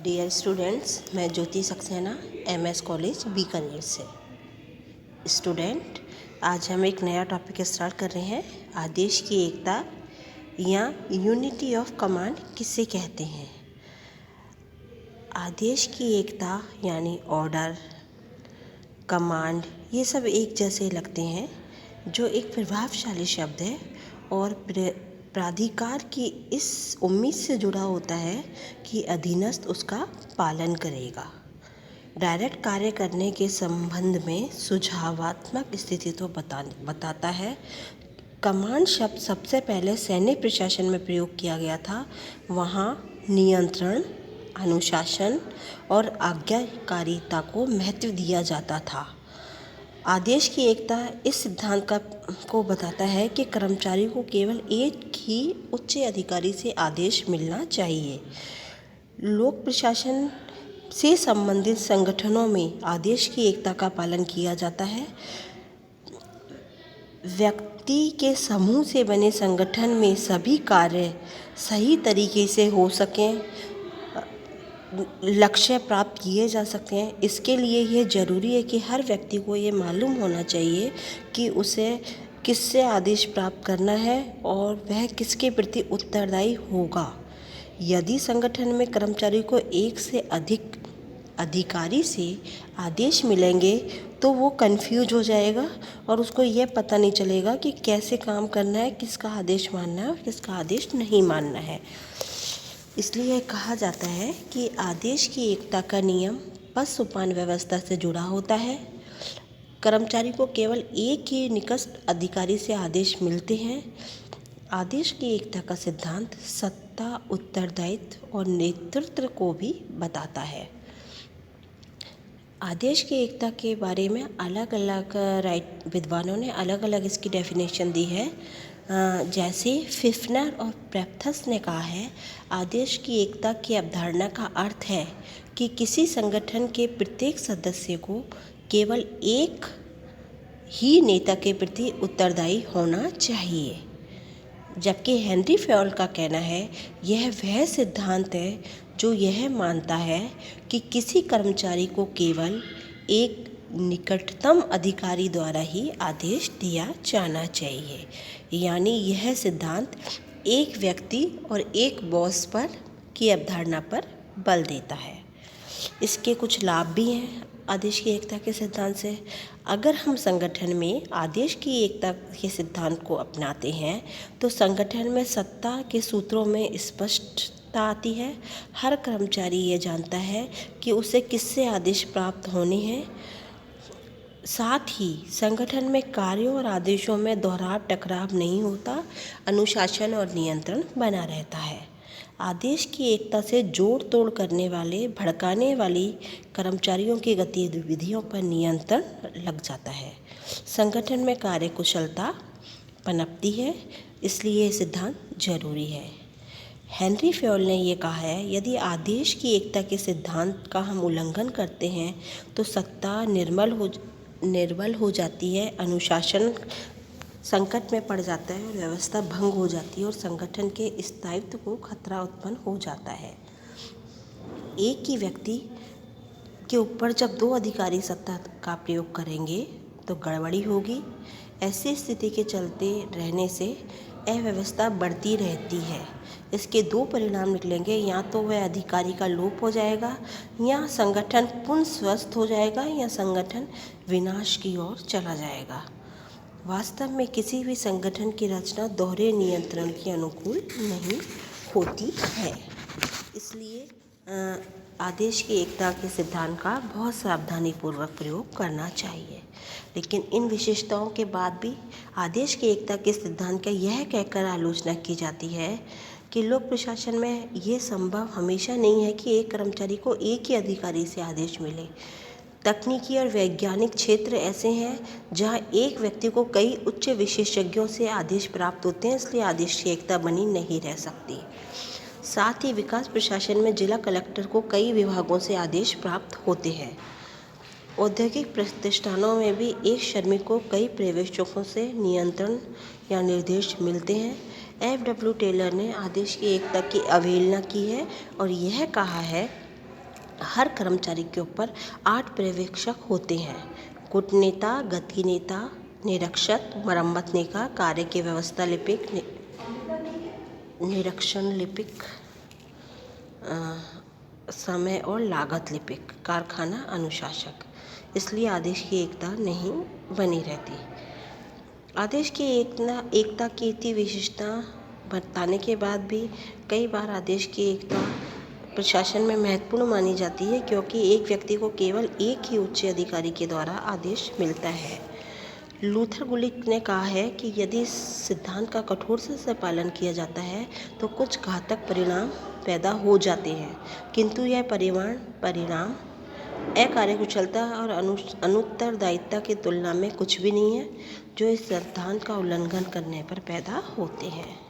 Dear students, मैं ज्योति Saxena MS college Bikaner से। Student, आज हम एक नया टॉपिक स्टार्ट कर रहे हैं। आदेश की एकता या यूनिटी ऑफ कमांड किसे कहते हैं। आदेश की एकता यानी ऑर्डर, कमांड, ये सब एक जैसे लगते हैं, जो एक प्रभावशाली शब्द है और प्राधिकार की इस उम्मीद से जुड़ा होता है कि अधीनस्थ उसका पालन करेगा। डायरेक्ट कार्य करने के संबंध में सुझावात्मक स्थिति तो बताता है। कमांड शब्द सबसे पहले सैन्य प्रशासन में प्रयोग किया गया था। वहाँ नियंत्रण, अनुशासन और आज्ञाकारिता को महत्व दिया जाता था। आदेश की एकता इस सिद्धांत को बताता है कि कर्मचारी को केवल एक ही उच्च अधिकारी से आदेश मिलना चाहिए। लोक प्रशासन से संबंधित संगठनों में आदेश की एकता का पालन किया जाता है। व्यक्ति के समूह से बने संगठन में सभी कार्य सही तरीके से हो सकें, लक्ष्य प्राप्त किए जा सकते हैं। इसके लिए यह ज़रूरी है कि हर व्यक्ति को ये मालूम होना चाहिए कि उसे किससे आदेश प्राप्त करना है और वह किसके प्रति उत्तरदायी होगा। यदि संगठन में कर्मचारी को एक से अधिक अधिकारी से आदेश मिलेंगे तो वो कंफ्यूज हो जाएगा और उसको यह पता नहीं चलेगा कि कैसे काम करना है, किसका आदेश मानना है और किसका आदेश नहीं मानना है। इसलिए कहा जाता है कि आदेश की एकता का नियम पद सोपान व्यवस्था से जुड़ा होता है। कर्मचारी को केवल एक ही निकट अधिकारी से आदेश मिलते हैं। आदेश की एकता का सिद्धांत सत्ता, उत्तरदायित्व और नेतृत्व को भी बताता है। आदेश की एकता के बारे में अलग अलग विद्वानों ने अलग अलग इसकी डेफिनेशन दी है। जैसे फिफ्नर और प्रेप्थस ने कहा है, आदेश की एकता की अवधारणा का अर्थ है कि किसी संगठन के प्रत्येक सदस्य को केवल एक ही नेता के प्रति उत्तरदायी होना चाहिए। जबकि हेनरी फयोल का कहना है, यह वह सिद्धांत है जो यह मानता है कि किसी कर्मचारी को केवल एक निकटतम अधिकारी द्वारा ही आदेश दिया जाना चाहिए। यानी यह सिद्धांत एक व्यक्ति और एक बॉस पर की अवधारणा पर बल देता है। इसके कुछ लाभ भी हैं आदेश की एकता के सिद्धांत से। अगर हम संगठन में आदेश की एकता के सिद्धांत को अपनाते हैं तो संगठन में सत्ता के सूत्रों में स्पष्टता आती है। हर कर्मचारी ये जानता है कि उसे किससे आदेश प्राप्त होने हैं। साथ ही संगठन में कार्यों और आदेशों में दोहराव टकराव नहीं होता, अनुशासन और नियंत्रण बना रहता है। आदेश की एकता से जोड़ तोड़ करने वाले, भड़काने वाली कर्मचारियों की गतिविधियों पर नियंत्रण लग जाता है। संगठन में कार्यकुशलता पनपती है, इसलिए ये सिद्धांत जरूरी है। हेनरी फयोल ने ये कहा है, यदि आदेश की एकता के सिद्धांत का हम उल्लंघन करते हैं तो सत्ता निर्बल हो जाती है, अनुशासन संकट में पड़ जाता है और व्यवस्था भंग हो जाती है और संगठन के स्थायित्व को खतरा उत्पन्न हो जाता है। एक ही व्यक्ति के ऊपर जब दो अधिकारी सत्ता का प्रयोग करेंगे तो गड़बड़ी होगी। ऐसी स्थिति के चलते रहने से अव्यवस्था बढ़ती रहती है। इसके दो परिणाम निकलेंगे, या तो वह अधिकारी का लोप हो जाएगा या संगठन पुनः स्वस्थ हो जाएगा या संगठन विनाश की ओर चला जाएगा। वास्तव में किसी भी संगठन की रचना दोहरे नियंत्रण के अनुकूल नहीं होती है। इसलिए आदेश की एकता के सिद्धांत का बहुत सावधानीपूर्वक प्रयोग करना चाहिए। लेकिन इन विशेषताओं के बाद भी आदेश की एकता के सिद्धांत का यह कहकर आलोचना की जाती है कि लोक प्रशासन में ये संभव हमेशा नहीं है कि एक कर्मचारी को एक ही अधिकारी से आदेश मिले। तकनीकी और वैज्ञानिक क्षेत्र ऐसे हैं जहां एक व्यक्ति को कई उच्च विशेषज्ञों से आदेश प्राप्त होते हैं, इसलिए आदेश की एकता बनी नहीं रह सकती। साथ ही विकास प्रशासन में जिला कलेक्टर को कई विभागों से आदेश प्राप्त होते हैं। औद्योगिक प्रतिष्ठानों में भी एक श्रमिक को कई पर्यवेक्षकों से नियंत्रण या निर्देश मिलते हैं। F.W. टेलर ने आदेश की एकता की अवहेलना की है और यह कहा है हर कर्मचारी के ऊपर 8 पर्यवेक्षक होते हैं। कूटनेता, गति नेता, निरीक्षक, मरम्मत नेता, कार्य की व्यवस्था लिपिक, निरीक्षण लिपिक, समय और लागत लिपिक, कारखाना अनुशासक। इसलिए आदेश की एकता नहीं बनी रहती। आदेश की एकता की इतनी विशेषता बताने के बाद भी कई बार आदेश की एकता प्रशासन में महत्वपूर्ण मानी जाती है, क्योंकि एक व्यक्ति को केवल एक ही उच्च अधिकारी के द्वारा आदेश मिलता है। लूथर गुलिक ने कहा है कि यदि इस सिद्धांत का कठोर से पालन किया जाता है तो कुछ घातक परिणाम पैदा हो जाते हैं, किंतु यह परिणाम अकार्यकुशलता और अनुत्तरदायित्व की तुलना में कुछ भी नहीं है, जो इस सिद्धांत का उल्लंघन करने पर पैदा होते हैं।